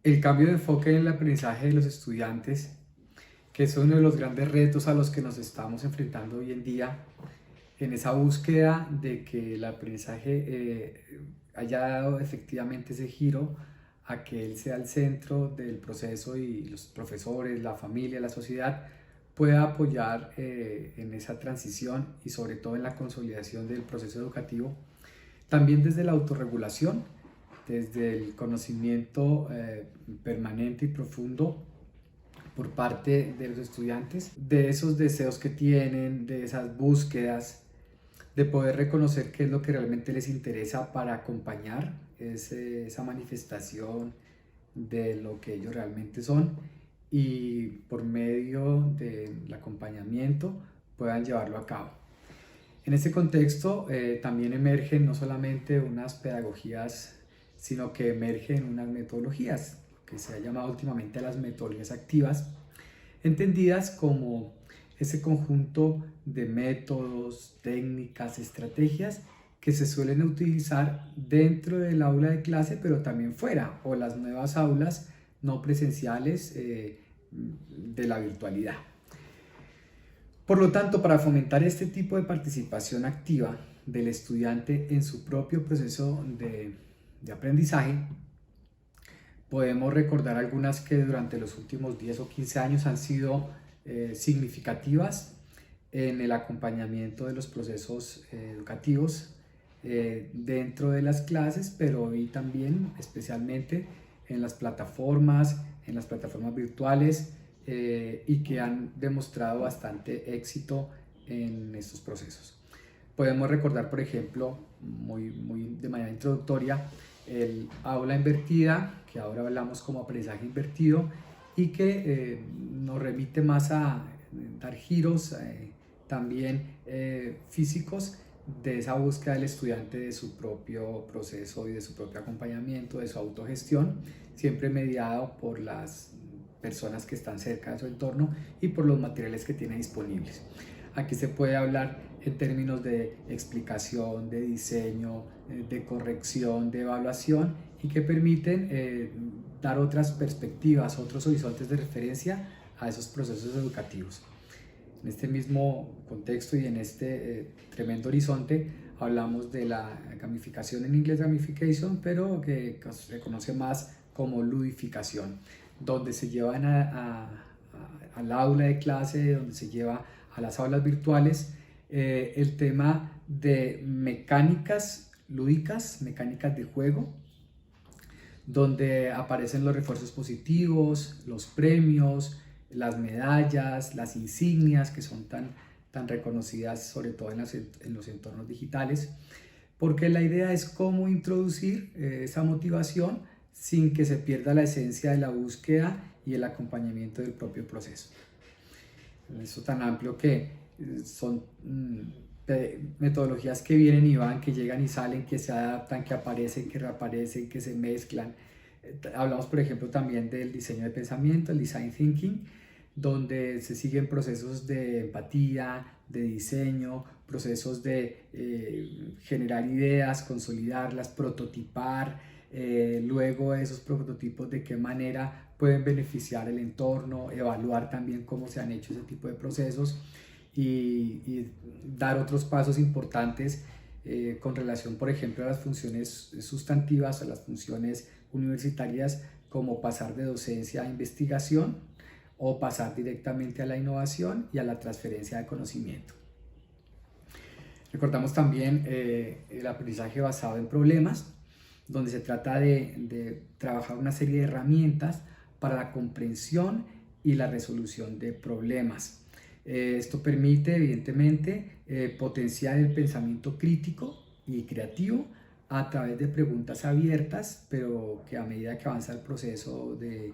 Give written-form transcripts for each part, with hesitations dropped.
El cambio de enfoque en el aprendizaje de los estudiantes, que es uno de los grandes retos a los que nos estamos enfrentando hoy en día, en esa búsqueda de que el aprendizaje haya dado efectivamente ese giro a que él sea el centro del proceso y los profesores, la familia, la sociedad pueda apoyar en esa transición y sobre todo en la consolidación del proceso educativo, también desde la autorregulación, desde el conocimiento permanente y profundo por parte de los estudiantes, de esos deseos que tienen, de esas búsquedas, de poder reconocer qué es lo que realmente les interesa para acompañar esa manifestación de lo que ellos realmente son y por medio del acompañamiento puedan llevarlo a cabo. En este contexto también emergen no solamente unas pedagogías, sino que emergen unas metodologías, que se ha llamado últimamente las metodologías activas, entendidas como ese conjunto de métodos, técnicas, estrategias que se suelen utilizar dentro del aula de clase, pero también fuera, o las nuevas aulas no presenciales de la virtualidad. Por lo tanto, para fomentar este tipo de participación activa del estudiante en su propio proceso de aprendizaje, podemos recordar algunas que durante los últimos 10 o 15 años han sido significativas en el acompañamiento de los procesos educativos dentro de las clases, pero hoy también especialmente en las plataformas virtuales y que han demostrado bastante éxito en estos procesos. Podemos recordar, por ejemplo, muy de manera introductoria, el aula invertida, que ahora hablamos como aprendizaje invertido, y que nos remite más a dar giros también físicos de esa búsqueda del estudiante de su propio proceso y de su propio acompañamiento, de su autogestión, siempre mediado por las personas que están cerca de su entorno y por los materiales que tiene disponibles. Aquí se puede hablar en términos de explicación, de diseño, de corrección, de evaluación y que permiten dar otras perspectivas, otros horizontes de referencia a esos procesos educativos. En este mismo contexto y en este tremendo horizonte hablamos de la gamificación, en inglés gamification, pero que se conoce más como ludificación, donde se llevan al aula de clase, donde se lleva a las aulas virtuales el tema de mecánicas lúdicas, mecánicas de juego, donde aparecen los refuerzos positivos, los premios, las medallas, las insignias que son tan reconocidas sobre todo en los entornos digitales, porque la idea es cómo introducir esa motivación sin que se pierda la esencia de la búsqueda y el acompañamiento del propio proceso. Eso tan amplio que son metodologías que vienen y van, que llegan y salen, que se adaptan, que aparecen, que reaparecen, que se mezclan. Hablamos, por ejemplo, también del diseño de pensamiento, el design thinking, donde se siguen procesos de empatía, de diseño, procesos de generar ideas, consolidarlas, prototipar, luego esos prototipos de qué manera pueden beneficiar el entorno, evaluar también cómo se han hecho ese tipo de procesos y dar otros pasos importantes con relación, por ejemplo, a las funciones sustantivas, a las funciones universitarias, como pasar de docencia a investigación o pasar directamente a la innovación y a la transferencia de conocimiento. Recordamos también el aprendizaje basado en problemas, donde se trata de trabajar una serie de herramientas para la comprensión y la resolución de problemas. Esto permite, evidentemente, potenciar el pensamiento crítico y creativo a través de preguntas abiertas, pero que a medida que avanza el proceso de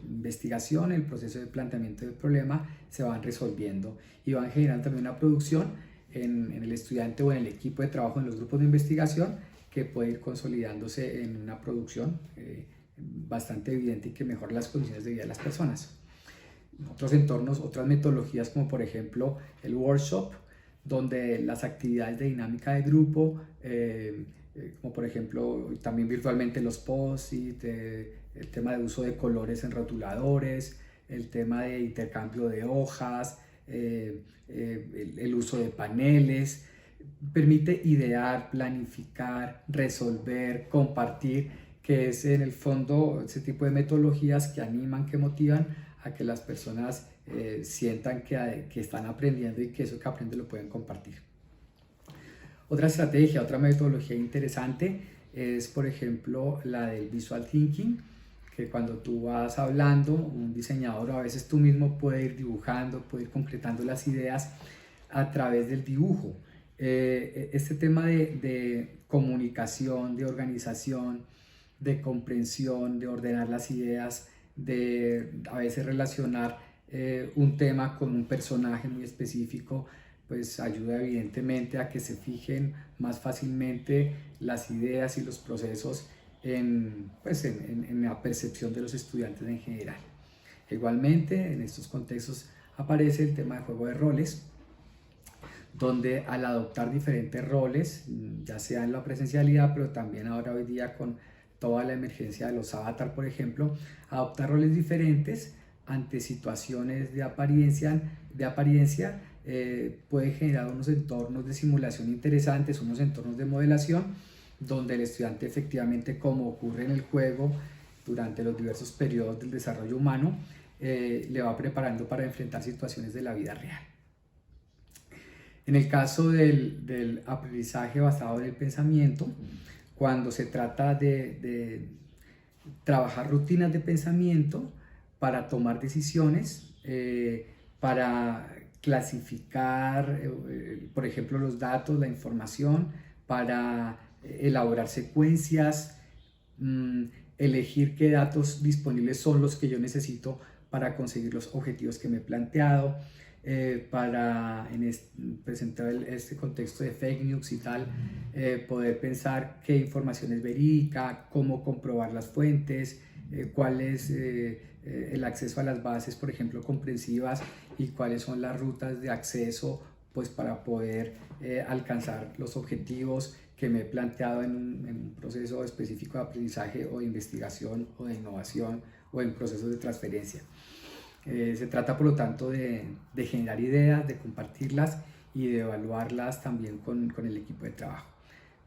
investigación, el proceso de planteamiento del problema, se van resolviendo y van generando también una producción en el estudiante o en el equipo de trabajo en los grupos de investigación que puede ir consolidándose en una producción bastante evidente y que mejora las condiciones de vida de las personas. Otros entornos, otras metodologías como por ejemplo el workshop, donde las actividades de dinámica de grupo, como por ejemplo también virtualmente los post-it, el tema de uso de colores en rotuladores, el tema de intercambio de hojas, el uso de paneles. Permite idear, planificar, resolver, compartir, que es en el fondo ese tipo de metodologías que animan, que motivan a que las personas sientan que están aprendiendo y que eso que aprenden lo pueden compartir. Otra estrategia, otra metodología interesante es, por ejemplo, la del visual thinking, que cuando tú vas hablando, un diseñador, a veces tú mismo puedes ir dibujando, puedes ir concretando las ideas a través del dibujo. Este tema de comunicación, de organización, de comprensión, de ordenar las ideas, de a veces relacionar un tema con un personaje muy específico, pues ayuda evidentemente a que se fijen más fácilmente las ideas y los procesos en la percepción de los estudiantes en general. Igualmente, en estos contextos aparece el tema de juego de roles, donde al adoptar diferentes roles, ya sea en la presencialidad, pero también ahora hoy día con toda la emergencia de los avatar, por ejemplo, adoptar roles diferentes ante situaciones de apariencia puede generar unos entornos de simulación interesantes, unos entornos de modelación, donde el estudiante efectivamente, como ocurre en el juego, durante los diversos periodos del desarrollo humano, le va preparando para enfrentar situaciones de la vida real. En el caso del aprendizaje basado en el pensamiento, cuando se trata de trabajar rutinas de pensamiento para tomar decisiones, para clasificar, por ejemplo, los datos, la información, para elaborar secuencias, elegir qué datos disponibles son los que yo necesito para conseguir los objetivos que me he planteado, para presentar este contexto de fake news y tal, poder pensar qué información es verídica, cómo comprobar las fuentes, cuál es el acceso a las bases, por ejemplo, comprensivas, y cuáles son las rutas de acceso, pues para poder alcanzar los objetivos que me he planteado en un proceso específico de aprendizaje o de investigación o de innovación o en procesos de transferencia. Se trata, por lo tanto, de generar ideas, de compartirlas y de evaluarlas también con el equipo de trabajo,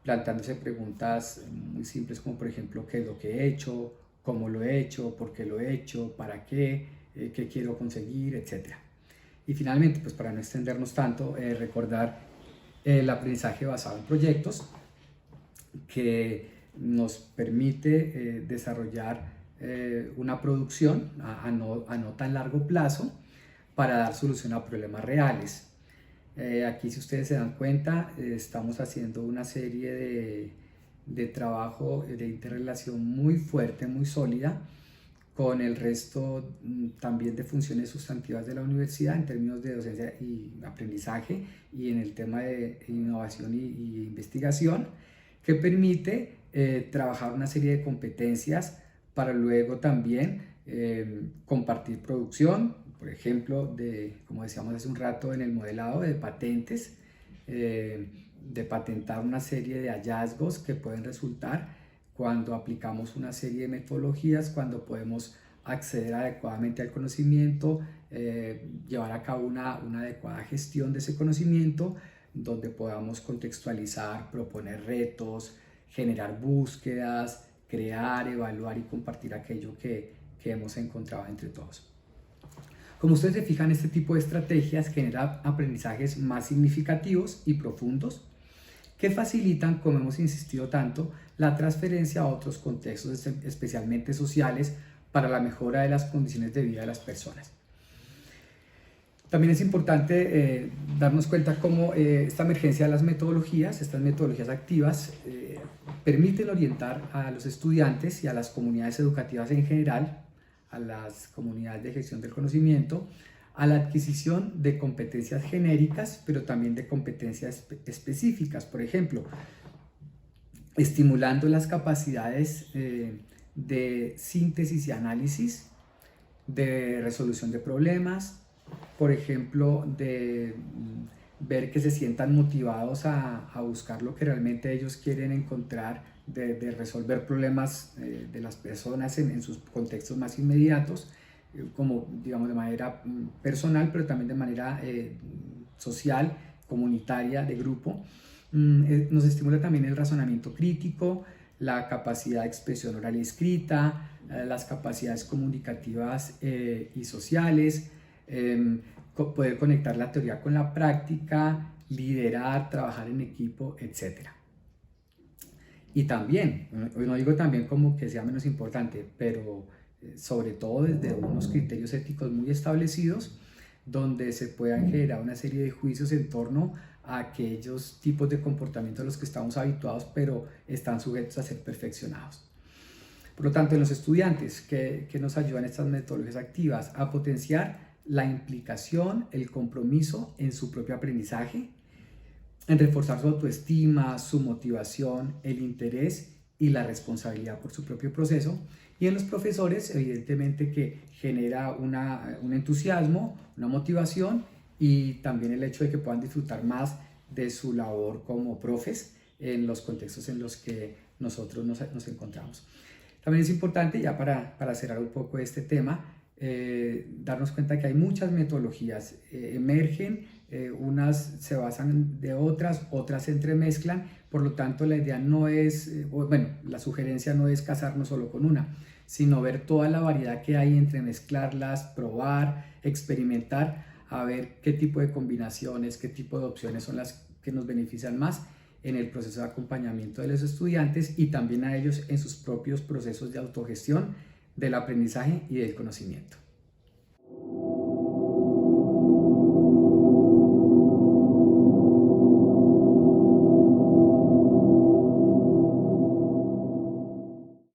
planteándose preguntas muy simples como, por ejemplo, ¿qué es lo que he hecho? ¿Cómo lo he hecho? ¿Por qué lo he hecho? ¿Para qué? ¿Qué quiero conseguir? Etcétera. Y finalmente, pues para no extendernos tanto, recordar el aprendizaje basado en proyectos, que nos permite desarrollar una producción a no tan largo plazo para dar solución a problemas reales. Aquí, si ustedes se dan cuenta, estamos haciendo una serie de trabajo de interrelación muy fuerte, muy sólida, con el resto también de funciones sustantivas de la universidad en términos de docencia y aprendizaje, y en el tema de innovación y investigación, que permite trabajar una serie de competencias para luego también compartir producción, por ejemplo, como decíamos hace un rato, en el modelado de patentes, de patentar una serie de hallazgos que pueden resultar cuando aplicamos una serie de metodologías, cuando podemos acceder adecuadamente al conocimiento, llevar a cabo una adecuada gestión de ese conocimiento, donde podamos contextualizar, proponer retos, generar búsquedas, crear, evaluar y compartir aquello que hemos encontrado entre todos. Como ustedes se fijan, este tipo de estrategias generan aprendizajes más significativos y profundos que facilitan, como hemos insistido tanto, la transferencia a otros contextos, especialmente sociales, para la mejora de las condiciones de vida de las personas. También es importante darnos cuenta cómo esta emergencia de las metodologías, estas metodologías activas, permiten orientar a los estudiantes y a las comunidades educativas en general, a las comunidades de gestión del conocimiento, a la adquisición de competencias genéricas, pero también de competencias específicas. Por ejemplo, estimulando las capacidades de síntesis y análisis, de resolución de problemas, por ejemplo, de ver que se sientan motivados a buscar lo que realmente ellos quieren encontrar de resolver problemas de las personas en sus contextos más inmediatos, como digamos de manera personal, pero también de manera social, comunitaria, de grupo. Nos estimula también el razonamiento crítico, la capacidad de expresión oral y escrita, las capacidades comunicativas y sociales, poder conectar la teoría con la práctica, liderar, trabajar en equipo, etc. Y también, no digo también como que sea menos importante, pero sobre todo desde unos criterios éticos muy establecidos, donde se puedan generar una serie de juicios en torno a aquellos tipos de comportamientos a los que estamos habituados, pero están sujetos a ser perfeccionados. Por lo tanto, en los estudiantes que nos ayudan estas metodologías activas a potenciar la implicación, el compromiso en su propio aprendizaje, en reforzar su autoestima, su motivación, el interés y la responsabilidad por su propio proceso. Y en los profesores, evidentemente que genera un entusiasmo, una motivación y también el hecho de que puedan disfrutar más de su labor como profes en los contextos en los que nosotros nos encontramos. También es importante, ya para cerrar un poco este tema, darnos cuenta que hay muchas metodologías, emergen, unas se basan de otras se entremezclan, por lo tanto la idea no es, la sugerencia no es casarnos solo con una, sino ver toda la variedad que hay, entremezclarlas, probar, experimentar, a ver qué tipo de combinaciones, qué tipo de opciones son las que nos benefician más en el proceso de acompañamiento de los estudiantes y también a ellos en sus propios procesos de autogestión del aprendizaje y del conocimiento.